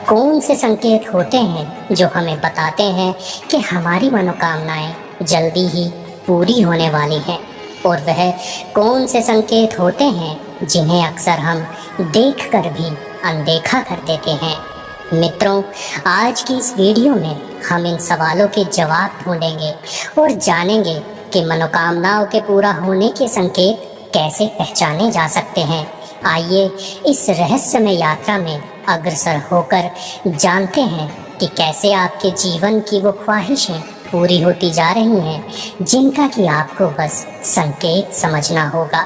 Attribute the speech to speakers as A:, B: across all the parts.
A: कौन से संकेत होते हैं जो हमें बताते हैं कि हमारी मनोकामनाएं जल्दी ही पूरी होने वाली हैं, और वह कौन से संकेत होते हैं जिन्हें अक्सर हम देखकर भी अनदेखा कर देते हैं। मित्रों, आज की इस वीडियो में हम इन सवालों के जवाब ढूंढेंगे और जानेंगे कि मनोकामनाओं के पूरा होने के संकेत कैसे पहचाने जा सकते हैं। आइए इस रहस्यमय यात्रा में अग्रसर होकर जानते हैं कि कैसे आपके जीवन की वो ख्वाहिशें पूरी होती जा रही हैं जिनका कि आपको बस संकेत समझना होगा।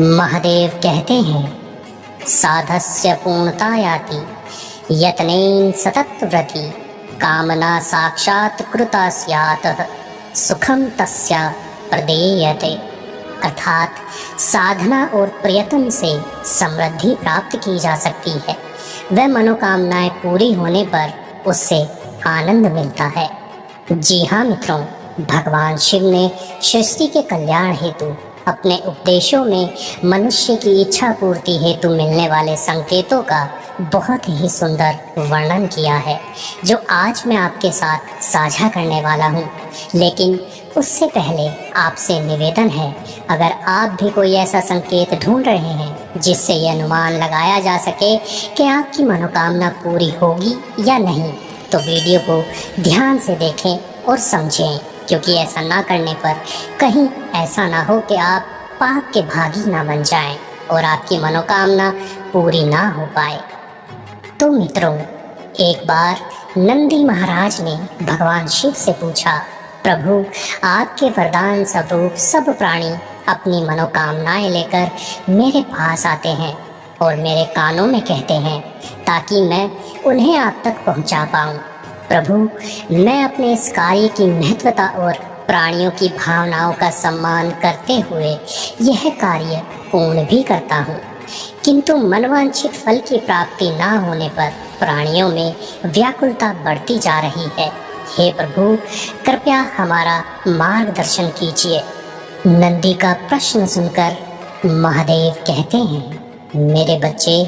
A: महादेव कहते हैं, साधस्य पूर्णता याति यत्नेन सततव्रति कामना साक्षात कृता स्यात् सुखम तस्या प्रदेयते। अर्थात साधना और प्रयत्न से समृद्धि प्राप्त की जा सकती है। वह मनोकामनाएं पूरी होने पर उससे आनंद मिलता है। जी हाँ मित्रों, भगवान शिव ने सृष्टि के कल्याण हेतु अपने उपदेशों में मनुष्य की इच्छा पूर्ति हेतु मिलने वाले संकेतों का बहुत ही सुंदर वर्णन किया है, जो आज मैं आपके साथ साझा करने वाला हूँ। लेकिन उससे पहले आपसे निवेदन है, अगर आप भी कोई ऐसा संकेत ढूंढ रहे हैं जिससे यह अनुमान लगाया जा सके कि आपकी मनोकामना पूरी होगी या नहीं, तो वीडियो को ध्यान से देखें और समझें, क्योंकि ऐसा ना करने पर कहीं ऐसा ना हो कि आप पाप के भागी ना बन जाएं और आपकी मनोकामना पूरी ना हो पाए। तो मित्रों, एक बार नंदी महाराज ने भगवान शिव से पूछा, प्रभु, आपके वरदान स्वरूप सब प्राणी अपनी मनोकामनाएं लेकर मेरे पास आते हैं और मेरे कानों में कहते हैं ताकि मैं उन्हें आप तक पहुंचा पाऊं। प्रभु, मैं अपने इस कार्य की महत्वता और प्राणियों की भावनाओं का सम्मान करते हुए यह कार्य पूर्ण भी करता हूँ, किंतु मनवांछित फल की प्राप्ति ना होने पर प्राणियों में व्याकुलता बढ़ती जा रही है। हे प्रभु, कृपया हमारा मार्गदर्शन कीजिए। नंदी का प्रश्न सुनकर महादेव कहते हैं, मेरे बच्चे,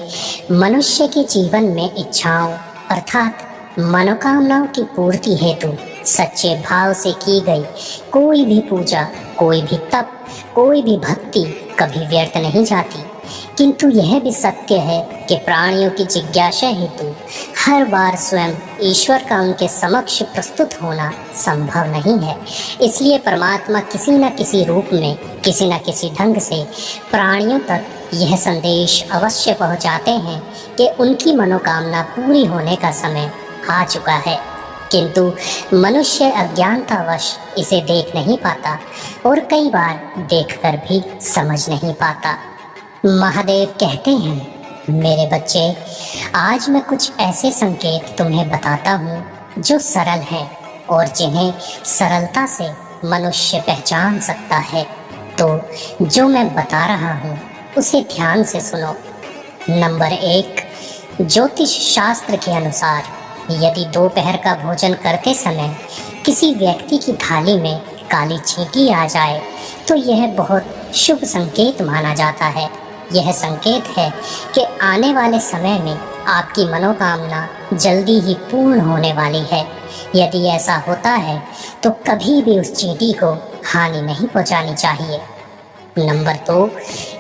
A: मनुष्य के जीवन में इच्छाओं अर्थात मनोकामनाओं की पूर्ति हेतु सच्चे भाव से की गई कोई भी पूजा, कोई भी तप, कोई भी भक्ति कभी व्यर्थ नहीं जाती। किंतु यह भी सत्य है कि प्राणियों की जिज्ञासा हेतु हर बार स्वयं ईश्वर का उनके समक्ष प्रस्तुत होना संभव नहीं है। इसलिए परमात्मा किसी न किसी रूप में, किसी न किसी ढंग से प्राणियों तक यह संदेश अवश्य पहुंचाते हैं कि उनकी मनोकामना पूरी होने का समय आ चुका है। किंतु मनुष्य अज्ञानतावश इसे देख नहीं पाता और कई बार देखकर भी समझ नहीं पाता। महादेव कहते हैं, मेरे बच्चे, आज मैं कुछ ऐसे संकेत तुम्हें बताता हूँ जो सरल हैं और जिन्हें सरलता से मनुष्य पहचान सकता है। तो जो मैं बता रहा हूँ उसे ध्यान से सुनो। नंबर 1, ज्योतिष शास्त्र के अनुसार यदि दोपहर का भोजन करते समय किसी व्यक्ति की थाली में काली चींटी आ जाए तो यह बहुत शुभ संकेत माना जाता है। यह संकेत है कि आने वाले समय में आपकी मनोकामना जल्दी ही पूर्ण होने वाली है। यदि ऐसा होता है तो कभी भी उस चींटी को हानि नहीं पहुंचानी चाहिए। नंबर 2,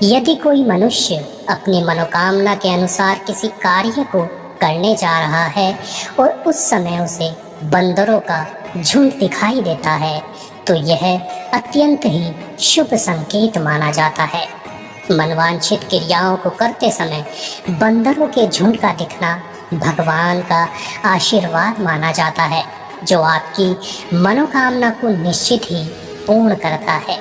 A: यदि कोई मनुष्य अपनी मनोकामना के अनुसार किसी कार्य को करने जा रहा है और उस समय उसे बंदरों का झुंड दिखाई देता है तो यह अत्यंत ही शुभ संकेत माना जाता है। मनवांछित क्रियाओं को करते समय बंदरों के झुंड का दिखना भगवान का आशीर्वाद माना जाता है, जो आपकी मनोकामना को निश्चित ही पूर्ण करता है।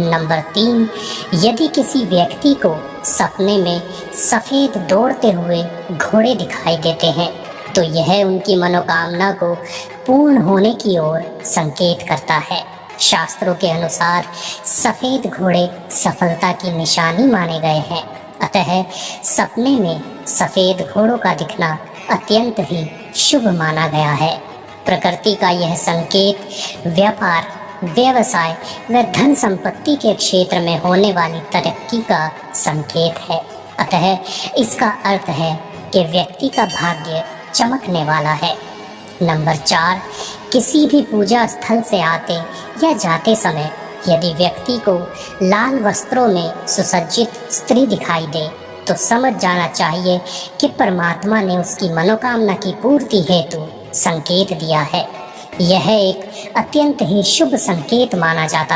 A: नंबर 3, यदि किसी व्यक्ति को सपने में सफ़ेद दौड़ते हुए घोड़े दिखाई देते हैं तो यह उनकी मनोकामना को पूर्ण होने की ओर संकेत करता है। शास्त्रों के अनुसार सफ़ेद घोड़े सफलता की निशानी माने गए हैं। अतः सपने में सफ़ेद घोड़ों का दिखना अत्यंत ही शुभ माना गया है। प्रकृति का यह संकेत व्यापार, व्यवसाय व धन संपत्ति के क्षेत्र में होने वाली तरक्की का संकेत है। अतः इसका अर्थ है कि व्यक्ति का भाग्य चमकने वाला है। नंबर 4, किसी भी पूजा स्थल से आते या जाते समय यदि व्यक्ति को लाल वस्त्रों में सुसज्जित स्त्री दिखाई दे तो समझ जाना चाहिए कि परमात्मा ने उसकी मनोकामना की पूर्ति हेतु संकेत दिया है। यह एक अत्यंत ही शुभ संकेत माना जाता है।